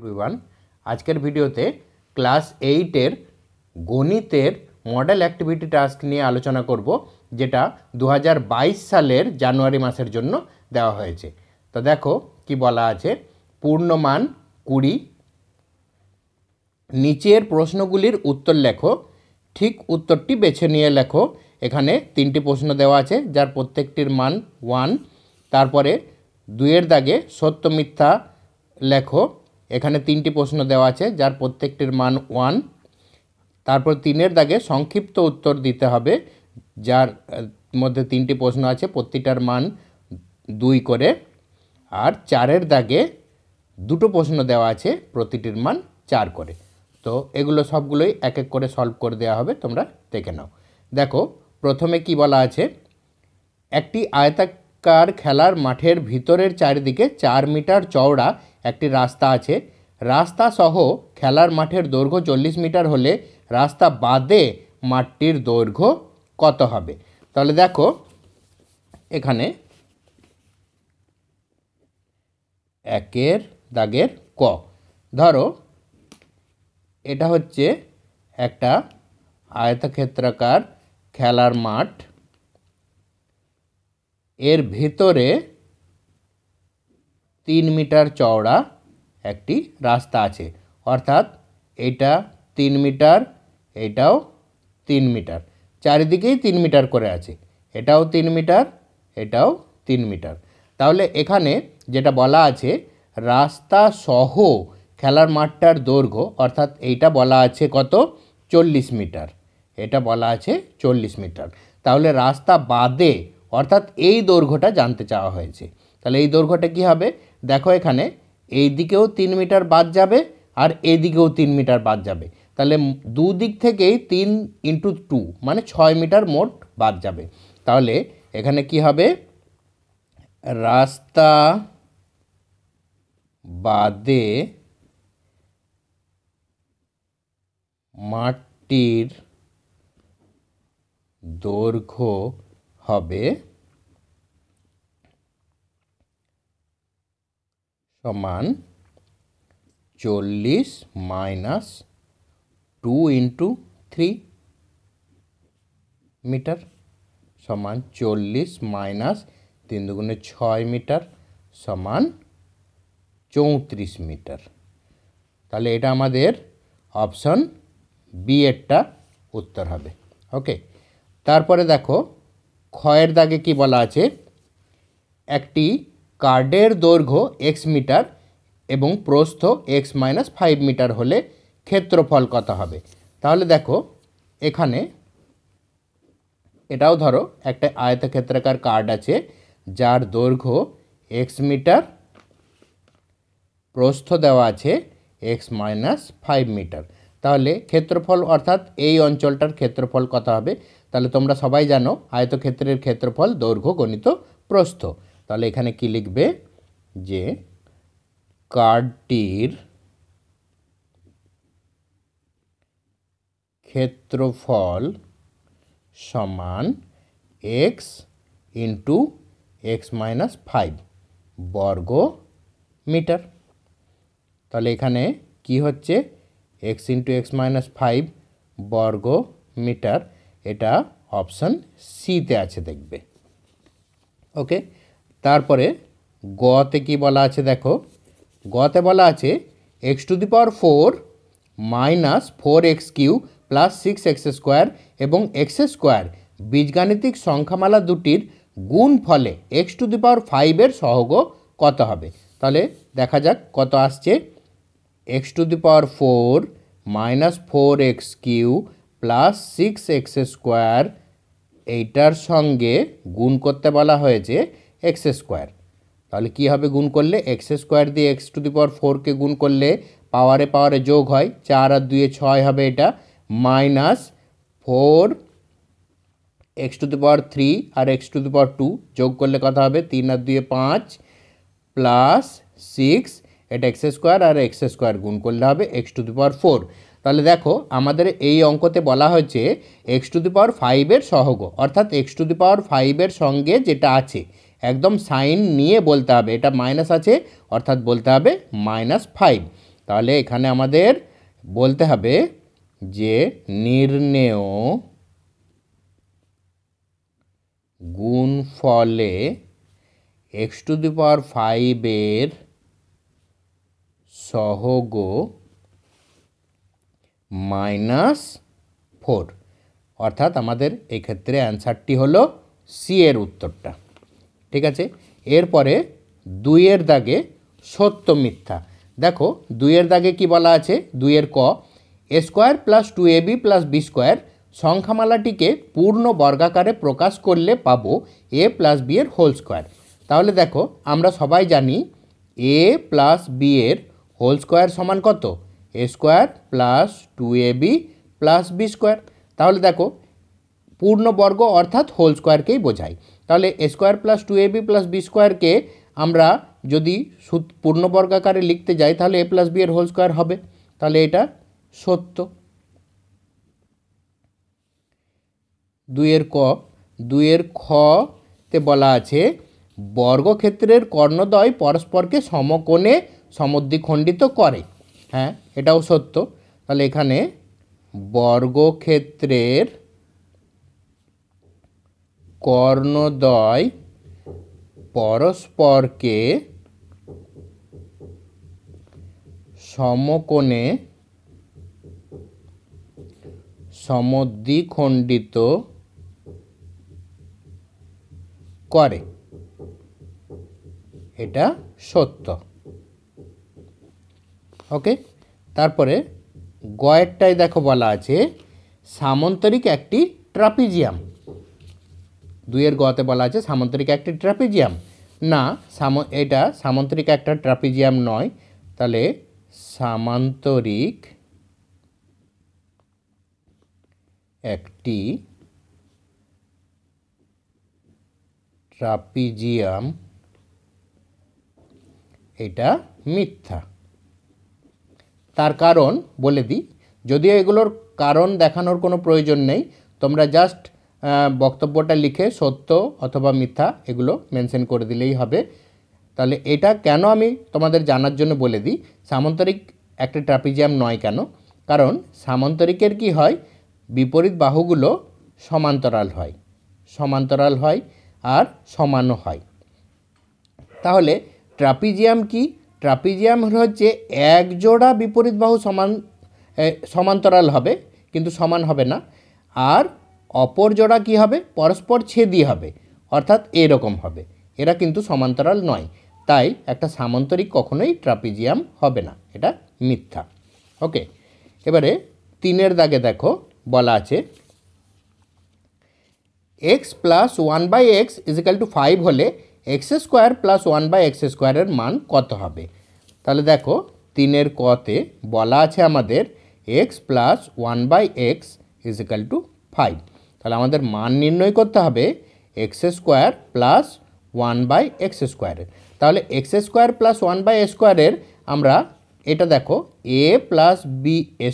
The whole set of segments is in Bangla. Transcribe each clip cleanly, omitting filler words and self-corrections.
एवरीवन आजकेर भिडियोते क्लास 8 गणितेर मॉडल एक्टिविटी टास्क निये आलोचना करब जेटा 2022 सालेर जानुआरी मासेर जन्य देওয়া হয়েছে। तो देखो कि बला आछे पूर्णमान 20 नीचेर प्रश्नगुलिर उत्तर लेखो ठीक उत्तरटी बेছে निये लेखो। एखाने तीनटी प्रश्न देওয়া आछे जार प्रत्येकटिर मान 1। तारपरे 2 एर दागे सत्य मिथ्या लेखो। एखाने तीनटी प्रश्न देওয়া आछे जार प्रत्येकटिर मान 1। तारपर 3 एर दागे संक्षिप्त उत्तर दीते हबे जार मध्य तीनटी प्रश्न आछे प्रत्येकटार मान 2 करे। और 4 एर दागे दुटो प्रश्न देওয়া आछे प्रतिटिर मान 4 करे। तो एगुलो सबगुलोई एक एक करे सल्व करे देওয়া हबे, तोमरा देखे नाओ। देखो प्रथमे कि बला आछे एकटी आयताकार खेलार माठेर भितरेर चारिदिके 4 मीटार चौड़ा एकटी रास्ता आछे। रास्ता सह खेलार माठेर दैर्घ्य 40 मीटार होले रास्ता बादे माठटिर दैर्घ्य कत हबे। ताहले देखो एखाने एकेर दागेर क धरो एटा होच्छे एकटा आयतक्षेत्राकार खेलार माठ, एर भितरे 3 मीटार चौड़ा एकटी रास्ता आछे, अर्थात एटा 3 मीटार एटाओ 3 मीटार चारिदिकेई 3 मीटार करे आछे, एटाओ 3 मीटार एटाओ 3 मीटार। ताहले एखाने जेटा बला आछे रास्ता सह खेलार माठटार दैर्घ्य अर्थात एटा बला आछे कत 40 मीटार, एटा बला आछे 40 मीटार। ताहले रास्ता बादे अर्थात एई दैर्घ्यटा जानते चाওয়া হয়েছে। তাহলে এই দৈর্ঘ্যটা কি হবে দেখো এখানে এই দিকেও 3 মিটার বাদ যাবে আর এই দিকেও 3 মিটার বাদ যাবে। তাহলে দুই দিক থেকেই 3 × 2 মানে 6 মিটার মোট বাদ যাবে। তাহলে এখানে কি হবে রাস্তা বাদে মাঠটির দৈর্ঘ্য হবে समान 40 माइनस 2 × 3 मीटर समान 40 माइनस 3 दुगुणे 6 मीटर समान 34 मीटर। ताहले एटा आमादेर ऑप्शन बी एरटा उत्तर हबे। ओके तारपरे देखो खয়ের दागे कि बला आछे एकटी कार्डेर दैर्घ्य एक्स मीटार एवं प्रस्थ एक्स माइनस 5 मीटार होले क्षेत्रफल कत हबे। ताहले देखो एखाने एटाओ धरो एकटा आयतक्षेत्राकार कार्ड आछे जार दैर्घ्य एक्स मीटार प्रस्थ देওয়া आछे एक्स माइनस 5 मीटार। ताहले क्षेत्रफल अर्थात এই অঞ্চলটার क्षेत्रफल कत हबे। ताहले तोमरा सबाई जानो आयतक्षेत्रेर क्षेत्रफल दैर्घ्य गणित प्रस्थ। ताहले एखाने कि लिखबे जे कार्डटिर क्षेत्रफल समान एक्स इंटू एक्स माइनस 5 वर्ग मीटर। ताहले एखाने कि होच्छे एक्स इंटू एक्स माइनस 5 वर्ग मीटर, एटा ऑप्शन सी ते आछे देखबे। ओके तारपरे गते कि बला आछे देखो गते बला आछे X to the power 4 minus 4x³ plus 6x² एवं x² बीजगाणितिक संख्यामाला दुटिर गुणफले एक्स टू द पावर 5 एर सहग कत हबे। ताहले देखा जाक कत आसছে X to the power 4 minus 4x³ plus 6x² এইটার সঙ্গে গুণ করতে বলা হয়েছে x²। তাহলে কি হবে গুণ করলে x² দিয়ে x টু দি পাওয়ার 4 কে গুণ করলে পাওয়ারে পাওয়ারে যোগ হয় 4 আর 2 এ 6 হবে, এটা minus 4 x to the power 3 আর x টু দি পাওয়ার 2 যোগ করলে কত হবে 3 আর 2 এ 5 প্লাস 6 এটা x² আর x² গুণ করলে হবে x টু দি পাওয়ার 4। তাহলে দেখো আমাদের এই অঙ্কতে বলা হয়েছে x টু দি পাওয়ার 5 এর সহগ অর্থাৎ x টু দি পাওয়ার 5 এর সঙ্গে যেটা আছে एकदम साइन निये बोलते हैं, एटा माइनस आछे अर्थात बोलते हैं -5। তাহলে এখানে আমাদের বলতে হবে যে নির্ণেয় গুণফলে x⁵ এর সহগ -4, অর্থাৎ আমাদের এক্ষেত্রে অ্যান্সারটি হলো সি এর উত্তরটা। ঠিক আছে, এরপরে 2-এর দাগে সত্য মিথ্যা। দেখো 2-এর দাগে কি বলা আছে, 2-এর ক, a² + 2ab + b² সংখ্যামালাটিকে পূর্ণ বর্গাকারে প্রকাশ করলে পাবো a + b এর হোল স্কোয়ার। তাহলে দেখো আমরা সবাই জানি a + b এর হোল স্কোয়ার সমান কত, a² + 2ab + b²। তাহলে দেখো পূর্ণবর্গ অর্থাৎ হোল স্কোয়ারকেই বোঝায়। তাহলে a² + 2ab + b² আমরা যদি পূর্ণবর্গাকারে লিখতে যাই তাহলে a + b এর হোল স্কোয়ার হবে। তাহলে এটা সত্য। 2-এর ক, 2-এর খতে বলা আছে বর্গক্ষেত্রের কর্ণদ্বয় পরস্পরকে সমকোণে সমদ্বিখণ্ডিত করে। হ্যাঁ, এটাও সত্য। তাহলে এখানে বর্গক্ষেত্রের কর্ণদ্বয় পরস্পরকে সমকোণে সমদ্বিখণ্ডিত করে, এটা সত্য। ওকে, তারপরে গয়েরটাই দেখো বলা আছে সামান্তরিক একটি ট্রাপিজিয়াম। 2-এর গতে বলা আছে সামান্তরিক একটি ট্রাপিজিয়াম। না, এটা সামান্তরিক একটা ট্রাপিজিয়াম নয়। তাহলে সামান্তরিক একটি ট্রাপিজিয়াম, এটা মিথ্যা। তার কারণ বলে দিই, যদিও এগুলোর কারণ দেখানোর কোনো প্রয়োজন নেই, তোমরা জাস্ট বক্তব্যটা লিখে সত্য অথবা মিথ্যা এগুলো মেনশন করে দিলেই হবে। তাহলে এটা কেন আমি তোমাদের জানার জন্য বলে দিই সামান্তরিক একটা ট্রাপিজিয়াম নয় কেন। কারণ সামান্তরিকের কি হয়, বিপরীত বাহুগুলো সমান্তরাল হয় আর সমানও হয়। তাহলে ট্রাপিজিয়াম কি, ট্রাপিজিয়াম হচ্ছে এক জোড়া বিপরীত বাহু সমান্তরাল হবে কিন্তু সমান হবে না, আর অপর জোড়া কি হবে, পরস্পর ছেদি হবে, অর্থাৎ এরকম হবে। এরা কিন্তু সমান্তরাল নয়, তাই একটা সামান্তরিক কখনোই ট্রাপিজিয়াম হবে না, এটা মিথ্যা। ওকে, এবারে 3-এর দাগে দেখো বলা আছে x + 1/x = 5 হলে x² + 1/x² এর মান কত হবে। তাহলে দেখো 3-এর কতে বলা আছে আমাদের x + 1/x = 5। তাহলে আমাদের মান নির্ণয় করতে হবে x² + 1/x²। তাহলে x² + 1/x² এর আমরা এটা দেখো a + b, a²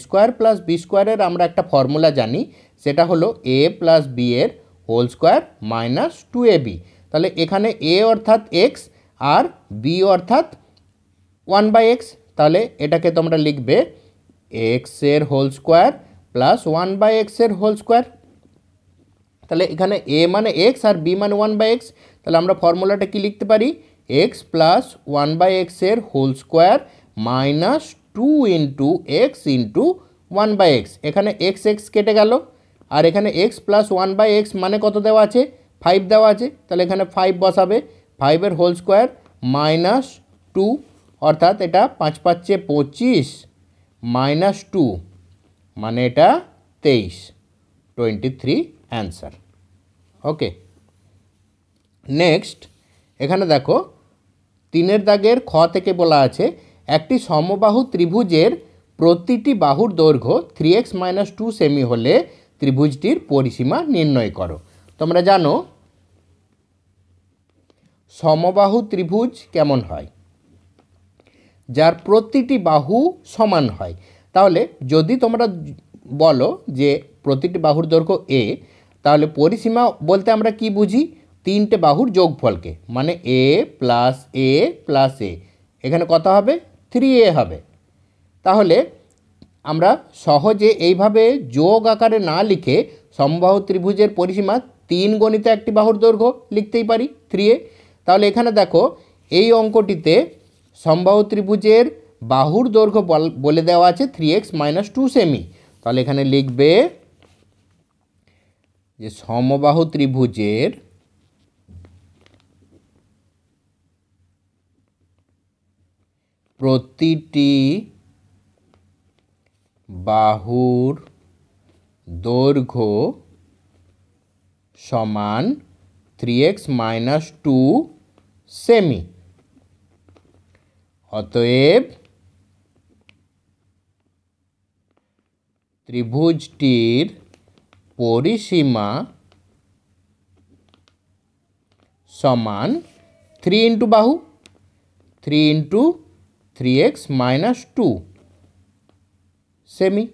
+ b² এর আমরা একটা ফর্মুলা জানি, সেটা হলো a + b এর হোল স্কোয়ার -2ab। তাহলে এখানে a অর্থাৎ x আর b অর্থাৎ 1/x। তাহলে এটাকে তোমরা লিখবে x এর হোল স্কোয়ার প্লাস 1/x এর হোল স্কোয়ার। তাহলে এখানে a মানে x আর b মানে 1/x। তাহলে আমরা ফর্মুলাটা কি লিখতে পারি, x + 1/x এর হোল স্কোয়ার -2 × x × 1/x। এখানে x কেটে গেল, আর এখানে x + 1/x মানে কত দেওয়া আছে, 5 দেওয়া আছে। তাহলে এখানে 5 বসাবে, 5 এর হোল স্কোয়ার -2, অর্থাৎ এটা 5 × 5 = 25 -2 মানে এটা 23 অ্যান্সার। ওকে, নেক্সট এখানে দেখো 3-এর দাগের খ থেকে বলা আছে একটি সমবাহু ত্রিভুজের প্রতিটি বাহুর দৈর্ঘ্য 3x - 2 সেমি হলে ত্রিভুজটির পরিসীমা নির্ণয় করো। তোমরা জানো সমবাহু ত্রিভুজ কেমন হয়, যার প্রতিটি বাহু সমান হয়। তাহলে যদি তোমরা বলো যে প্রতিটি বাহুর দৈর্ঘ্য a, তাহলে পরিসীমা বলতে আমরা কি বুঝি, 3টে বাহুর যোগফলকে, মানে a + a + a। এখানে কত হবে, 3a হবে। তাহলে আমরা সহজে এইভাবে যোগ আকারে না লিখে সমবাহু ত্রিভুজের পরিসীমা 3 গণিত একটি বাহুর দৈর্ঘ্য লিখতেই পারি 3a। তাহলে এখানে দেখো এই অঙ্কটিতে সমবাহু ত্রিভুজের বাহুর দৈর্ঘ্য বলে দেওয়া আছে 3x - 2 সেমি। তাহলে এখানে লিখবে যে সমবাহু ত্রিভুজের প্রতিটি বাহুর দৈর্ঘ্য সমান 3x - 2 সেমি। অতএব ত্রিভুজটির পরিসীমা সমান 3 ইন্টু বাহু 3 ইন্টু 3x - 2 সেমি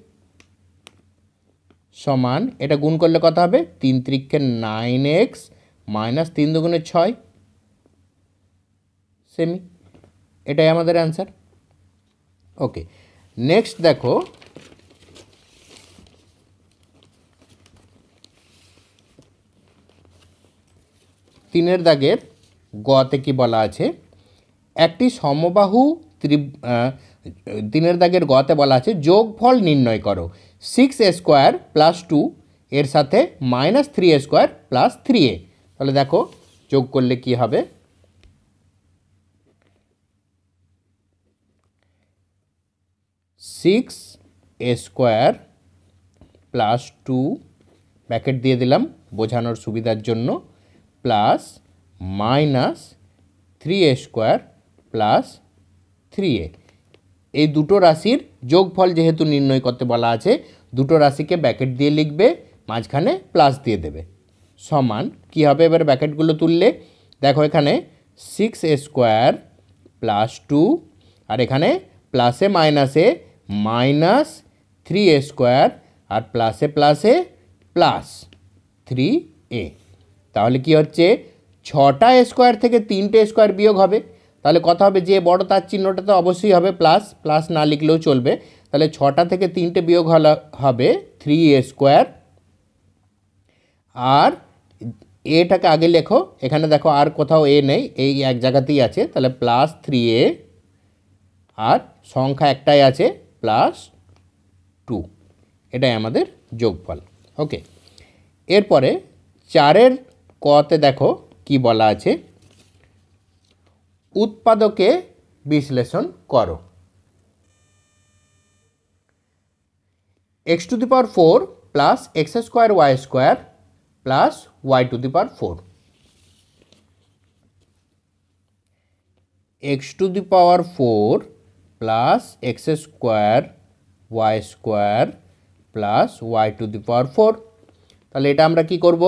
সমান, এটা গুণ করলে কত হবে 3 × 9x - 3 × 6 সেমি। এটাই আমাদের অ্যান্সার। ওকে, নেক্সট দেখো তিনের দাগের গতে কি বলা আছে, একটি সমবাহু তিনের দাগের গতে বলা আছে যোগফল নির্ণয় করো 6a² + 2 এর সাথে -3a² + 3a। তাহলে দেখো যোগ করলে কি হবে, 6a² + 2 ব্র্যাকেট দিয়ে দিলাম বোঝানোর সুবিধার জন্য প্লাস -3a² + 3a। এই দুটো রাশির যোগফল যেহেতু নির্ণয় করতে বলা আছে, দুটো রাশিকে ব্র্যাকেট দিয়ে লিখবে, মাঝখানে প্লাস দিয়ে দেবে, সমান কি হবে এবার ব্র্যাকেটগুলো তুললে দেখো এখানে 6a² + 2 আর এখানে প্লাসে মাইনাসে -3a² আর প্লাসে প্লাসে +3a। তাহলে কি হচ্ছে 6টা স্কোয়ার থেকে 3টে স্কোয়ার বিয়োগ হবে, তাহলে কত হবে, যে বড় তার চিহ্নটা তো অবশ্যই হবে প্লাস, প্লাস না লিখলেও চলবে। তাহলে 6টা থেকে 3টে বিয়োগ হবে 3a²। আর এটাকে আগে লেখো, এখানে দেখো আর কোথাও এ নেই, এই এক জায়গাতেই আছে, তাহলে +3a আর সংখ্যা একটাই আছে +2, এটাই আমাদের যোগফল। ওকে, এরপরে 4এর কতে দেখো কি বলা আছে, উৎপাদকে বিশ্লেষণ করো। x⁴ + x² y² + y⁴ x⁴ + x² y² + y⁴। তাহলে এটা আমরা কি করব,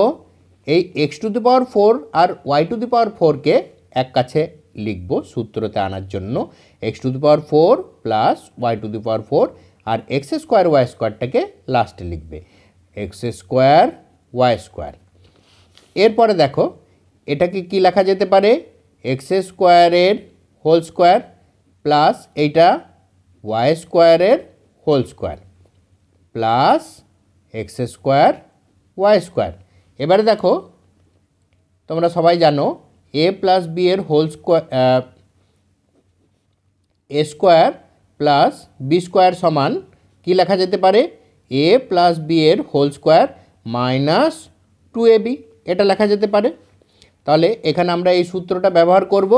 এই x⁴ আর y⁴কে এক কাছে লিখব সূত্রতে আনার জন্য, x⁴ + y⁴ আর x² y²টাকে লাস্টে লিখবে x² y²। এরপরে দেখো এটাকে কি লেখা যেতে পারে, x² হোল স্কোয়ার প্লাস এইটা y² whole square plus x² y²। এবারে দেখো তোমরা সবাই জানো a + b এর হোল স্কোয়ার a² + b² সমান কি লেখা যেতে পারে, a + b এর হোল স্কোয়ার -2ab, এটা লেখা যেতে পারে। তাহলে এখানে আমরা এই সূত্রটা ব্যবহার করব।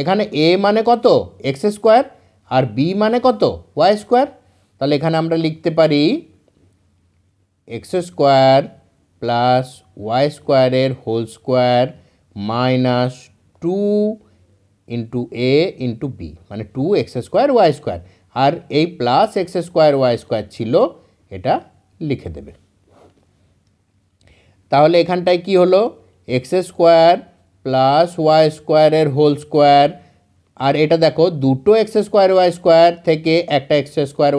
এখানে a মানে কত x² আর b মানে কত y²। তাহলে এখানে আমরা লিখতে পারি x² + y² এর হোল স্কোয়ার -2 × a × b মানে 2x² y², আর এই প্লাস x² y² ছিল, এটা লিখে দেবে। তাহলে এখানটায় কি হলো, x² + y² এর হোল স্কোয়ার, আর এটা দেখো দুটো x² y² থেকে একটা x²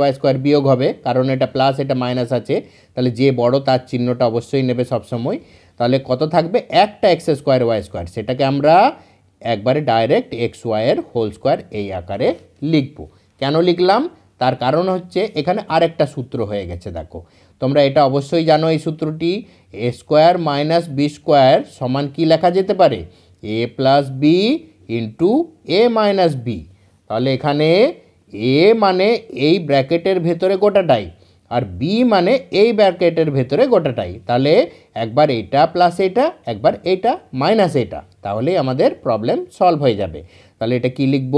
y² বিয়োগ হবে, কারণ এটা প্লাস এটা মাইনাস আছে, তাহলে যে বড় তার চিহ্নটা অবশ্যই নেবে সবসময়। তাহলে কত থাকবে, একটা x² y², সেটাকে আমরা একবারে ডাইরেক্ট xy এর হোল স্কোয়ার এই আকারে লিখব। কেন লিখলাম, তার কারণ হচ্ছে এখানে আরেকটা সূত্র হয়ে গেছে। দেখো তোমরা এটা অবশ্যই জানো, এই সূত্রটি এ স্কোয়ার মাইনাস বি স্কোয়ার সমান কী লেখা যেতে পারে, এ প্লাস বি ইন্টু এ মাইনাস বি। তাহলে এখানে এ মানে এই ব্র্যাকেটের ভেতরে গোটাটাই, আর বি মানে এই ব্র্যাকেটের ভেতরে গোটাটাই। তাহলে একবার এটা প্লাস এটা, একবার এটা মাইনাস এটা, তাহলেই আমাদের প্রবলেম সলভ হয়ে যাবে। তাহলে এটা কি লিখব,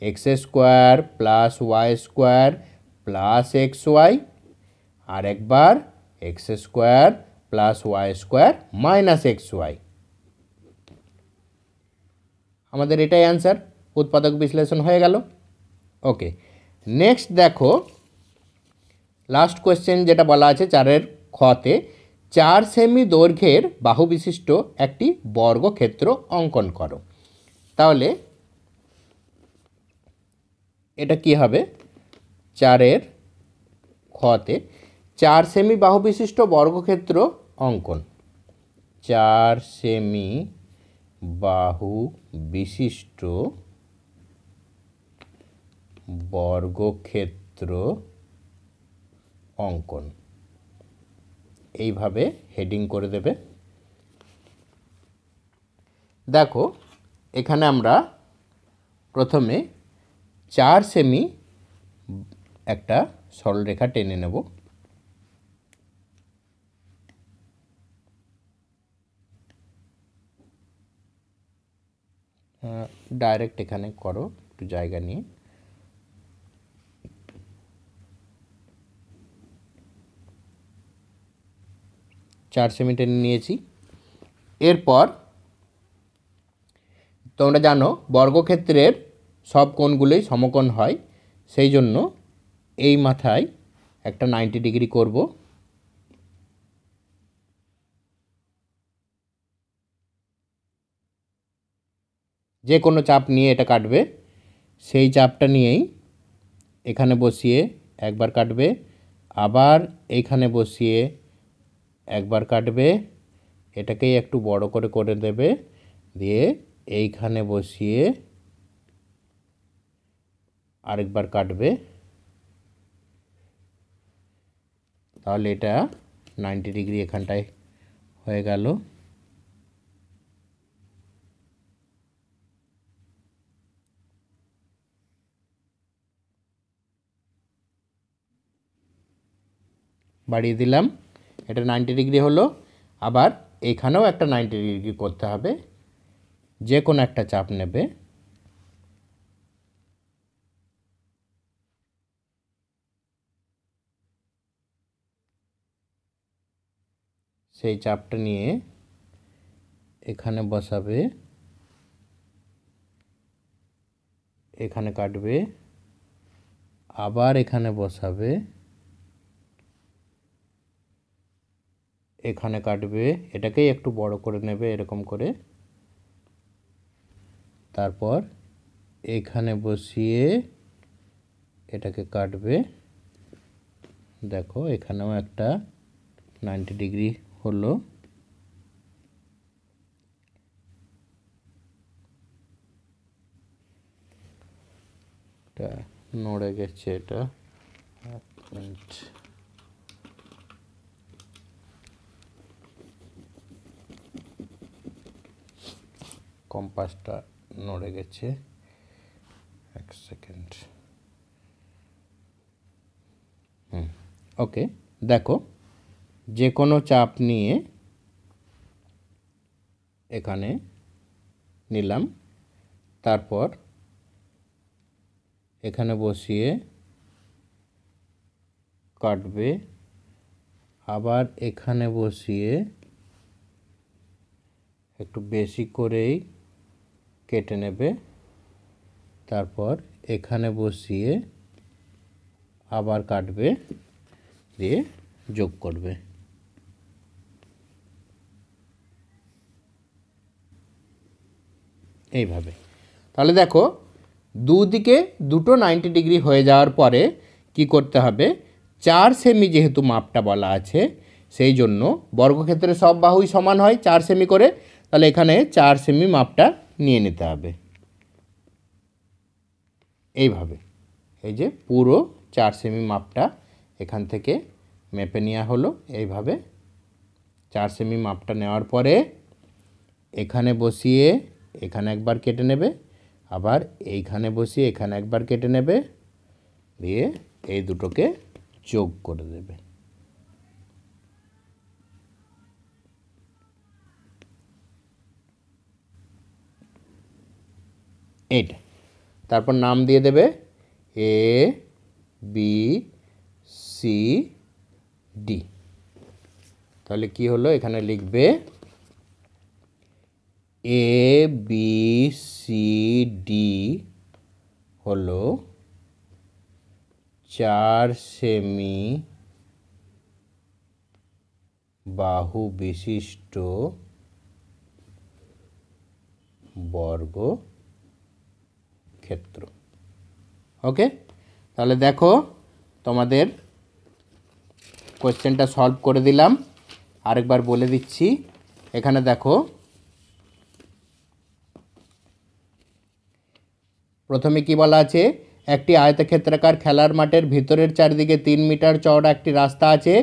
X square plus Y square plus X Y, আর একবার X square plus Y square minus X Y. আমাদের এটাই অ্যান্সার, উৎপাদক বিশ্লেষণ হয়ে গেল। ওকে, নেক্সট দেখো লাস্ট কোয়েশ্চেন যেটা বলা আছে 4-এর খতে, 4 সেমি দৈর্ঘ্যের বাহু বিশিষ্ট একটি বর্গক্ষেত্র অঙ্কন করো। তাহলে এটা কি হবে, 4-এর খতে 4 সেমি বাহু বিশিষ্ট বর্গক্ষেত্র অঙ্কন। 4 সেমি বাহু বিশিষ্ট বর্গক্ষেত্র অঙ্কন, এইভাবে হেডিং করে দেবে। দেখো এখানে আমরা প্রথমে 4 সেমি একটা সরলরেখা টেনে নেব। ডাইরেক্ট এখানে করো, একটু জায়গা নিয়ে। চার সেমি টেনে নিয়েছি। এরপর তোমরা জানো বর্গক্ষেত্রের সব কোণগুলোই সমকোণ হয়, সেই জন্য এই মাথায় একটা 90 ডিগ্রি করব। যে কোনো চাপ নিয়ে এটা কাটবে, সেই চাপটা নিয়েই এখানে বসিয়ে একবার কাটবে, আবার এইখানে বসিয়ে একবার কাটবে, এটাকেই একটু বড় করে করে দেবে, দিয়ে এইখানে বসিয়ে আরেকবার কাটবে। তাহলে এটা 90 ডিগ্রি এখানটায় হয়ে গেল। বাড়িয়ে দিলাম, এটা 90 ডিগ্রি হলো। আবার এখানেও একটা 90 ডিগ্রি করতে হবে, যে কোনো একটা চাপ নেবে, সেই চাপটা নিয়ে এখানে বসাবে, এখানে কাটবে, আবার এখানে বসাবে, এখানে কাটবে, এটাকেই একটু বড় করে নেবে এরকম করে, তারপর এখানে বসিয়ে এটাকে কাটবে। দেখো এখানেও একটা 90 ডিগ্রি হলো। এটা নড়ে গেছে, এটা কম্পাসটা নড়ে গেছে, এক সেকেন্ড। ওকে, দেখো যে কোনো চাপ নিয়ে এখানে নিলাম, তারপর এখানে বসিয়ে কাটবে, আবার এখানে বসিয়ে একটু বেশি করেই কেটে নেবে, তারপর এখানে বসিয়ে আবার কাটবে, দিয়ে যোগ করবে। এইভাবে। তাহলে দেখো দুদিকে দুটো 90 ডিগ্রি হয়ে যাওয়ার পরে কি করতে হবে, 4 সেমি যেহেতু মাপটা বলা আছে, সেই জন্য বর্গক্ষেত্রে সব বাহুই সমান হয় 4 সেমি করে, তাহলে এখানে 4 সেমি মাপটা নিয়ে নিতে হবে। এইভাবে, এই যে পুরো 4 সেমি মাপটা এখান থেকে মেপে নেওয়া হলো। এইভাবে 4 সেমি মাপটা নেওয়ার পরে এখানে বসিয়ে এখানে একবার কেটে নেবে, আবার এইখানে বসিয়ে এখানে একবার কেটে নেবে, দিয়ে এই দুটোকে যোগ করে দেবে। এইটা তারপর নাম দিয়ে দেবে এ বি সি ডি। তাহলে কি হলো, এখানে লিখবে এ বি সি ডি হলো 4 সেমি বাহু বিশিষ্ট বর্গক্ষেত্র। ওকে, তাহলে দেখো তোমাদের কোশ্চেনটা সলভ করে দিলাম। আরেকবার বলে দিচ্ছি, এখানে দেখো প্রথমে কি বলা আছে, একটি আয়তক্ষেত্রাকার খেলার মাঠের ভিতরের চারিদিকে 3 মিটার চওড়া একটি রাস্তা আছে।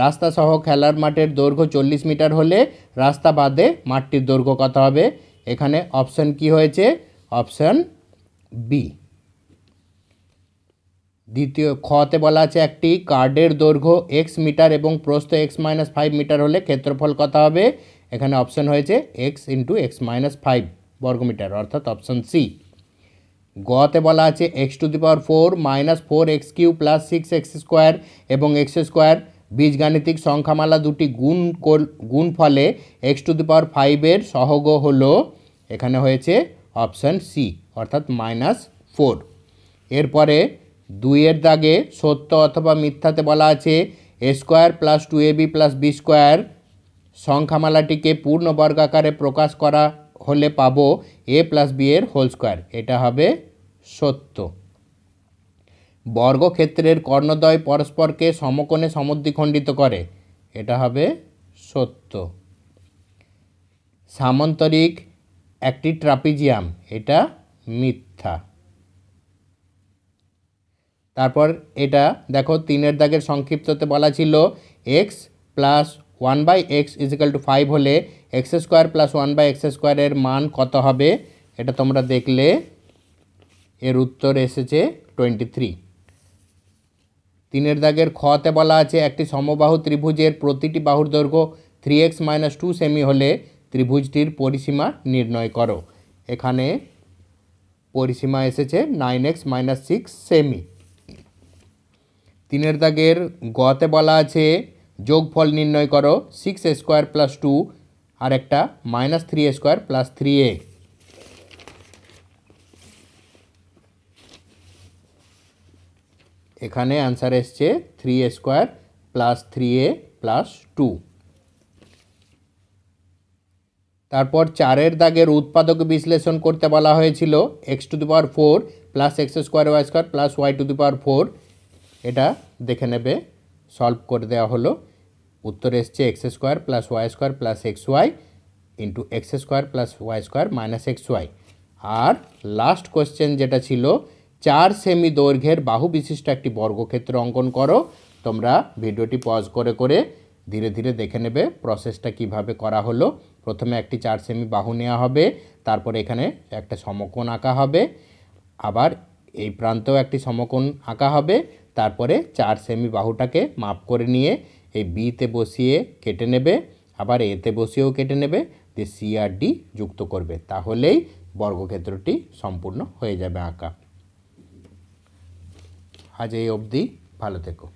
রাস্তা সহ খেলার মাঠের দৈর্ঘ্য 40 মিটার হলে রাস্তা বাদে মাঠটির দৈর্ঘ্য কত হবে? এখানে অপশন কি হয়েছে? Option B. দ্বিতীয় খতে বলা আছে একটি কার্ডের দৈর্ঘ্য x মিটার এবং প্রস্থ x-5 মিটার হলে ক্ষেত্রফল কত হবে? এখানে অপশন হয়েছে x × x-5 বর্গমিটার, অর্থাৎ অপশন সি। গতে বলা আছে x⁴ - 4x³ + 6x² এবং x² বীজগাণিতিক সংখ্যামালা দুটি গুণফলে x⁵ এর সহগ হলো, এখানে হয়েছে অপশন সি, অর্থাৎ -4। এরপরে 2-এর দাগে সত্য অথবা মিথ্যাতে বলা আছে a² + 2ab + b² সংখ্যামালাটিকে পূর্ণ বর্গাকারে প্রকাশ করা হলে পাবো a + b এর হোল স্কোয়ার। এটা হবে সত্য। বর্গক্ষেত্রের কর্ণদ্বয় পরস্পরকে সমকোণে সমদ্বিখণ্ডিত করে, এটা হবে সত্য। সামান্তরিক একটি ট্রাপিজিয়াম, এটা মিথ্যা। তারপর এটা দেখো 3-এর দাগের সংক্ষিপ্ততে বলা ছিল x + 1/x = 5 হলে x² + 1/x² এর মান কত হবে? এটা তোমরা দেখলে এর উত্তর এসেছে 23। 3-এর দাগের খতে বলা আছে একটি সমবাহু ত্রিভুজের প্রতিটি বাহুর দৈর্ঘ্য 3x - 2 সেমি হলে ত্রিভুজটির পরিসীমা নির্ণয় করো। এখানে পরিসীমা এসেছে 9x - 6 সেমি। 3-এর দাগের গতে বলা আছে যোগফল নির্ণয় করো 6a² + 2 আর একটা -3a² + 3a। এখানে অ্যান্সার এসছে 3a² + 3a + 2। তারপর 4-এর দাগের উৎপাদক বিশ্লেষণ করতে বলা হয়েছিল x⁴ + x² y² + y⁴। এটা দেখে নেবে, সলভ করে দেওয়া হলো। উত্তর এসছে x² + y² + xy × x² + y² - xy। আর লাস্ট কোশ্চেন যেটা ছিল 4 সেমি দৈর্ঘ্যের বাহু বিশিষ্ট একটি বর্গক্ষেত্র অঙ্কন করো। তোমরা ভিডিওটি পজ করে করে ধীরে ধীরে দেখে নেবে প্রসেসটা কিভাবে করা হলো। প্রথমে একটি 4 সেমি বাহু নেওয়া হবে, তারপর এখানে একটা সমকোণ আঁকা হবে, আবার এই প্রান্তেও একটি সমকোণ আঁকা হবে, তারপরে 4 সেমি বাহুটাকে মাপ করে নিয়ে এই বিতে বসিয়ে কেটে নেবে, আবার এতে বসিয়েও কেটে নেবে, দিয়ে সি আর ডি যুক্ত করবে, তাহলেই বর্গক্ষেত্রটি সম্পূর্ণ হয়ে যাবে আঁকা। আজ এই অবধি, ভালো থেকো।